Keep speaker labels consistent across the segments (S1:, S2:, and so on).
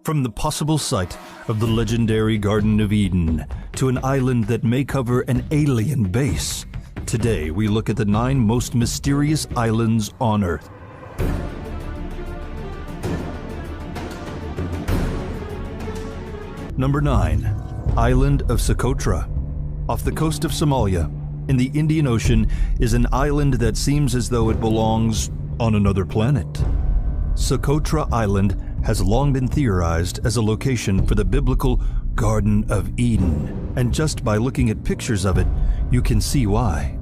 S1: From the possible site of the legendary Garden of Eden to an island that may cover an alien base, today we look at the 9 most mysterious islands on Earth. Number 9. Island of Socotra. Off the coast of Somalia, in the Indian Ocean, is an island that seems as though it belongs on another planet. Socotra Island has long been theorized as a location for the biblical Garden of Eden, and just by looking at pictures of it, you can see why.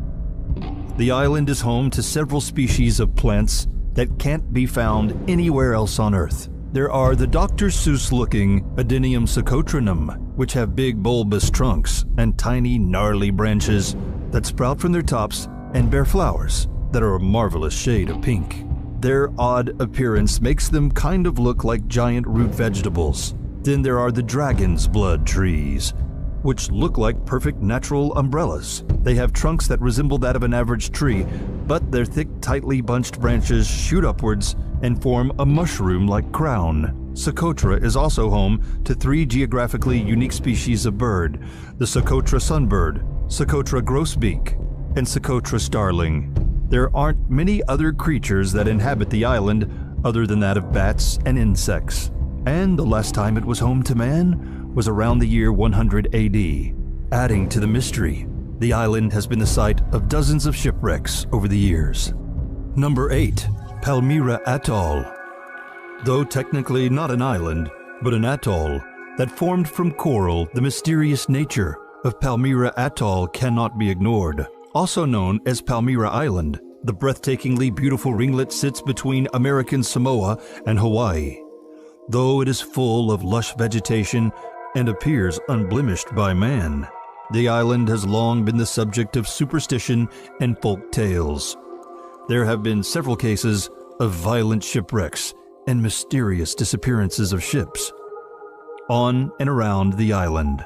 S1: The island is home to several species of plants that can't be found anywhere else on Earth. There are the Dr. Seuss-looking Adenium socotranum, which have big bulbous trunks and tiny gnarly branches that sprout from their tops and bear flowers that are a marvelous shade of pink. Their odd appearance makes them kind of look like giant root vegetables. Then there are the dragon's blood trees, which look like perfect natural umbrellas. They have trunks that resemble that of an average tree, but their thick, tightly bunched branches shoot upwards and form a mushroom-like crown. Socotra is also home to 3 geographically unique species of bird: the Socotra sunbird, Socotra grosbeak, and Socotra starling. There aren't many other creatures that inhabit the island other than that of bats and insects. And the last time it was home to man was around the year 100 AD. Adding to the mystery, the island has been the site of dozens of shipwrecks over the years. Number 8. Palmyra Atoll. Though technically not an island, but an atoll that formed from coral, the mysterious nature of Palmyra Atoll cannot be ignored. Also known as Palmyra Island, the breathtakingly beautiful ringlet sits between American Samoa and Hawaii. Though it is full of lush vegetation and appears unblemished by man, the island has long been the subject of superstition and folk tales. There have been several cases of violent shipwrecks and mysterious disappearances of ships on and around the island.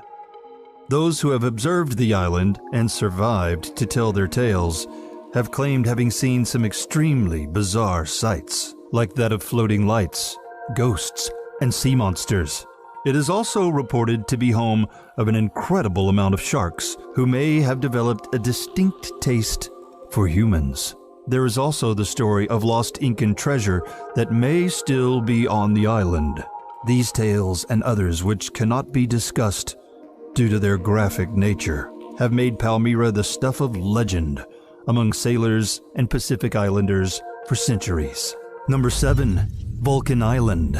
S1: Those who have observed the island and survived to tell their tales have claimed having seen some extremely bizarre sights, like that of floating lights, ghosts, and sea monsters. It is also reported to be home of an incredible amount of sharks who may have developed a distinct taste for humans. There is also the story of lost Incan treasure that may still be on the island. These tales and others which cannot be discussed due to their graphic nature have made Palmyra the stuff of legend among sailors and Pacific Islanders for centuries. Number 7. Vulcan Island.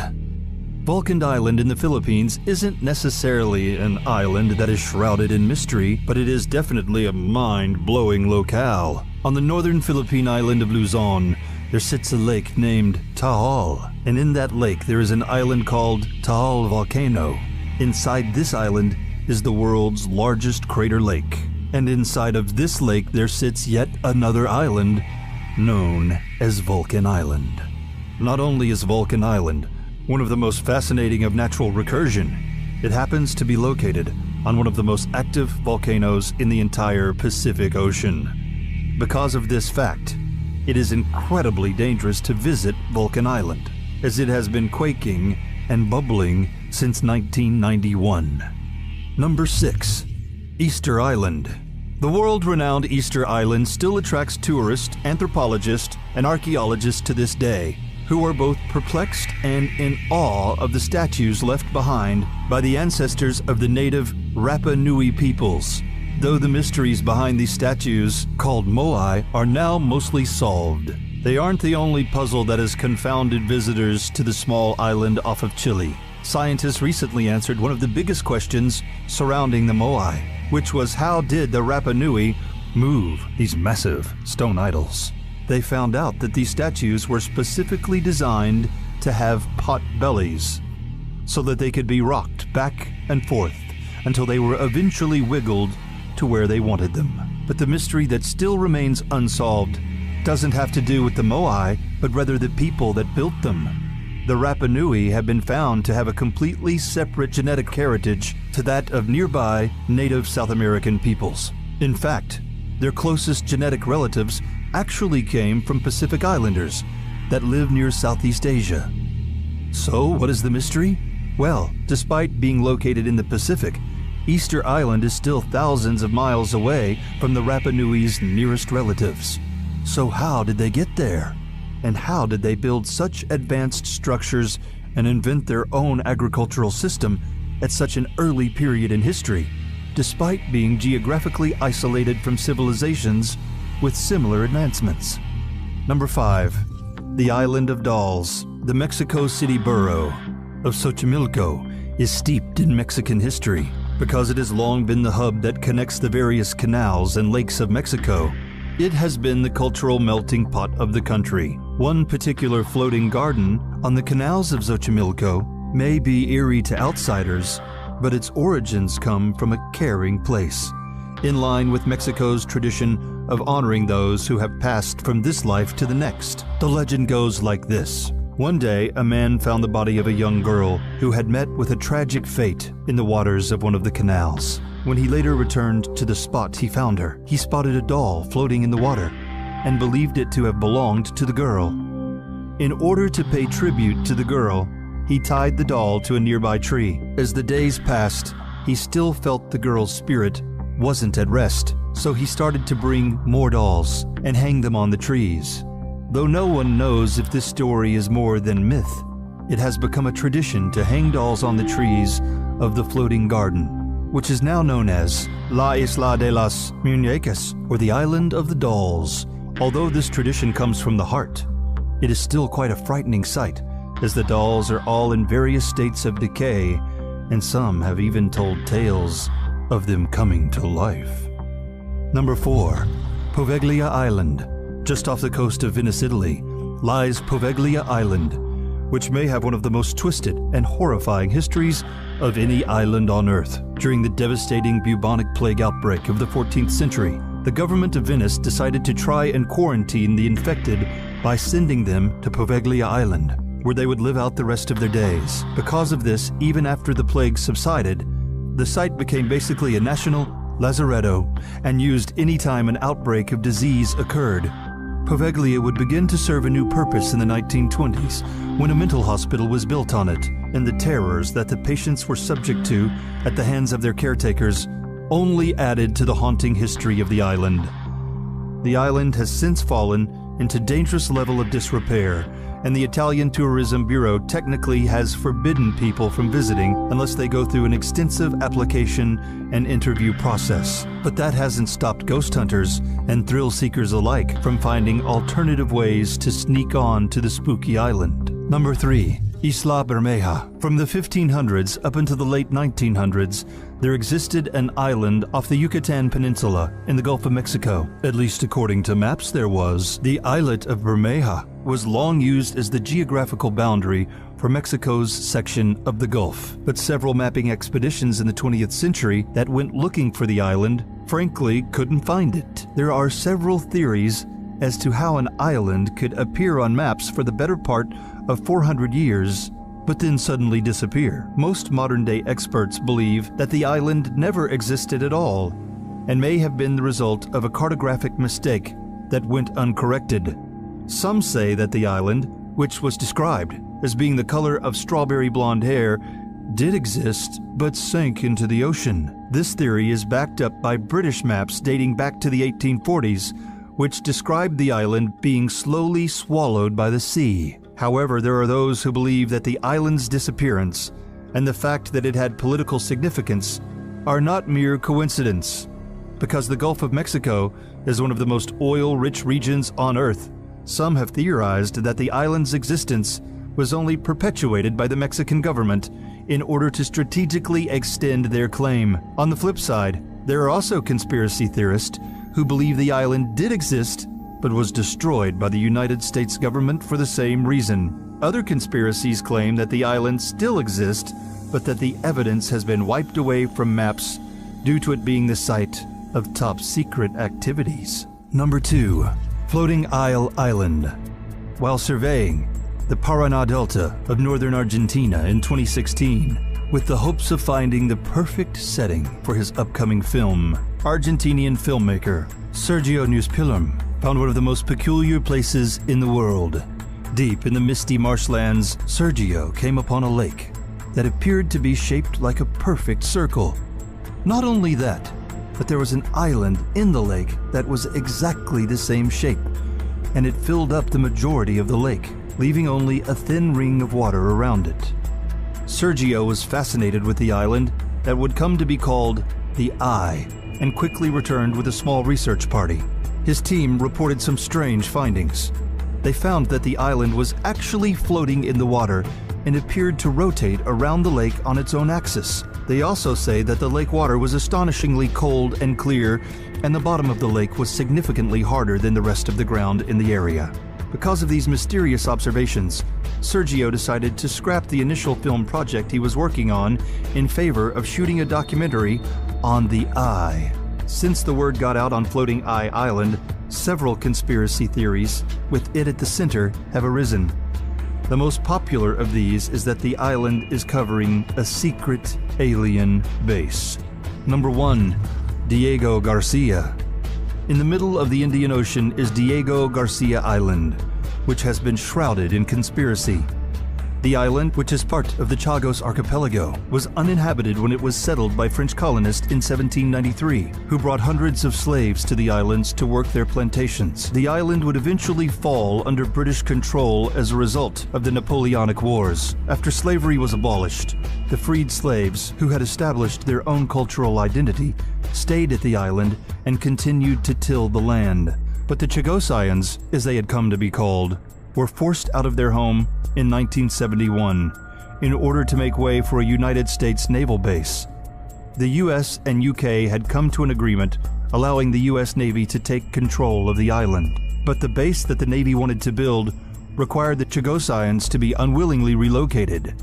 S1: Vulcan Island in the Philippines isn't necessarily an island that is shrouded in mystery, but it is definitely a mind-blowing locale. On the northern Philippine island of Luzon, there sits a lake named Taal, and in that lake there is an island called Taal Volcano. Inside this island is the world's largest crater lake, and inside of this lake there sits yet another island known as Vulcan Island. Not only is Vulcan Island one of the most fascinating of natural recursion, it happens to be located on one of the most active volcanoes in the entire Pacific Ocean. Because of this fact, it is incredibly dangerous to visit Vulcan Island, as it has been quaking and bubbling since 1991. Number 6. Easter Island. The world-renowned Easter Island still attracts tourists, anthropologists, and archaeologists to this day, who are both perplexed and in awe of the statues left behind by the ancestors of the native Rapa Nui peoples. Though the mysteries behind these statues, called moai, are now mostly solved, they aren't the only puzzle that has confounded visitors to the small island off of Chile. Scientists recently answered one of the biggest questions surrounding the moai, which was how did the Rapa Nui move these massive stone idols? They found out that these statues were specifically designed to have pot bellies, so that they could be rocked back and forth until they were eventually wiggled to where they wanted them. But the mystery that still remains unsolved doesn't have to do with the moai, but rather the people that built them. The Rapa Nui have been found to have a completely separate genetic heritage to that of nearby native South American peoples. In fact, their closest genetic relatives actually came from Pacific Islanders that live near Southeast Asia. So, what is the mystery? Well, despite being located in the Pacific, Easter Island is still thousands of miles away from the Rapa Nui's nearest relatives. So how did they get there? And how did they build such advanced structures and invent their own agricultural system at such an early period in history, despite being geographically isolated from civilizations with similar advancements? Number 5. The Island of Dolls. The Mexico City borough of Xochimilco is steeped in Mexican history because it has long been the hub that connects the various canals and lakes of Mexico. It has been the cultural melting pot of the country. One particular floating garden on the canals of Xochimilco may be eerie to outsiders, but its origins come from a caring place, in line with Mexico's tradition of honoring those who have passed from this life to the next. The legend goes like this. One day, a man found the body of a young girl who had met with a tragic fate in the waters of one of the canals. When he later returned to the spot he found her, he spotted a doll floating in the water and believed it to have belonged to the girl. In order to pay tribute to the girl, he tied the doll to a nearby tree. As the days passed, he still felt the girl's spirit wasn't at rest, so he started to bring more dolls and hang them on the trees. Though no one knows if this story is more than myth, it has become a tradition to hang dolls on the trees of the floating garden, which is now known as La Isla de las Muñecas, or the Island of the Dolls. Although this tradition comes from the heart, it is still quite a frightening sight, as the dolls are all in various states of decay, and some have even told tales of them coming to life. Number 4. Poveglia Island. Just off the coast of Venice, Italy, lies Poveglia Island, which may have one of the most twisted and horrifying histories of any island on Earth. During the devastating bubonic plague outbreak of the 14th century, the government of Venice decided to try and quarantine the infected by sending them to Poveglia Island, where they would live out the rest of their days. Because of this, even after the plague subsided, the site became basically a national lazaretto and used anytime an outbreak of disease occurred. Poveglia would begin to serve a new purpose in the 1920s when a mental hospital was built on it, and the terrors that the patients were subject to at the hands of their caretakers only added to the haunting history of the island. The island has since fallen into dangerous level of disrepair, and the Italian Tourism Bureau technically has forbidden people from visiting unless they go through an extensive application and interview process. But that hasn't stopped ghost hunters and thrill seekers alike from finding alternative ways to sneak on to the spooky island. Number 3. Isla Bermeja. From the 1500s up until the late 1900s, there existed an island off the Yucatan Peninsula in the Gulf of Mexico. At least according to maps there was. The islet of Bermeja was long used as the geographical boundary for Mexico's section of the Gulf. But several mapping expeditions in the 20th century that went looking for the island frankly couldn't find it. There are several theories as to how an island could appear on maps for the better part of 400 years, but then suddenly disappear. Most modern-day experts believe that the island never existed at all, and may have been the result of a cartographic mistake that went uncorrected. Some say that the island, which was described as being the color of strawberry blonde hair, did exist, but sank into the ocean. This theory is backed up by British maps dating back to the 1840s, which described the island being slowly swallowed by the sea. However, there are those who believe that the island's disappearance and the fact that it had political significance are not mere coincidence. Because the Gulf of Mexico is one of the most oil-rich regions on Earth, some have theorized that the island's existence was only perpetuated by the Mexican government in order to strategically extend their claim. On the flip side, there are also conspiracy theorists who believe the island did exist but was destroyed by the United States government for the same reason. Other conspiracies claim that the island still exists, but that the evidence has been wiped away from maps due to it being the site of top-secret activities. Number 2. Floating Isle Island. While surveying the Paraná Delta of northern Argentina in 2016, with the hopes of finding the perfect setting for his upcoming film, Argentinian filmmaker Sergio Newspilum found one of the most peculiar places in the world. Deep in the misty marshlands, Sergio came upon a lake that appeared to be shaped like a perfect circle. Not only that, but there was an island in the lake that was exactly the same shape, and it filled up the majority of the lake, leaving only a thin ring of water around it. Sergio was fascinated with the island that would come to be called the Eye, and quickly returned with a small research party. His team reported some strange findings. They found that the island was actually floating in the water and appeared to rotate around the lake on its own axis. They also say that the lake water was astonishingly cold and clear, and the bottom of the lake was significantly harder than the rest of the ground in the area. Because of these mysterious observations, Sergio decided to scrap the initial film project he was working on in favor of shooting a documentary on the Eye. Since the word got out on Floating Eye Island, several conspiracy theories, with it at the center, have arisen. The most popular of these is that the island is covering a secret alien base. Number 1. Diego Garcia. In the middle of the Indian Ocean is Diego Garcia Island, which has been shrouded in conspiracy. The island, which is part of the Chagos archipelago, was uninhabited when it was settled by French colonists in 1793, who brought hundreds of slaves to the islands to work their plantations. The island would eventually fall under British control as a result of the Napoleonic Wars. After slavery was abolished, the freed slaves, who had established their own cultural identity, stayed at the island and continued to till the land. But the Chagosians, as they had come to be called, were forced out of their home in 1971 in order to make way for a United States naval base. The US and UK had come to an agreement allowing the US Navy to take control of the island, but the base that the Navy wanted to build required the Chagosians to be unwillingly relocated.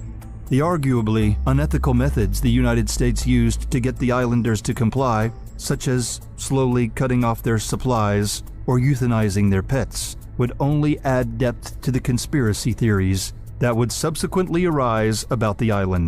S1: The arguably unethical methods the United States used to get the islanders to comply, such as slowly cutting off their supplies or euthanizing their pets, would only add depth to the conspiracy theories that would subsequently arise about the island.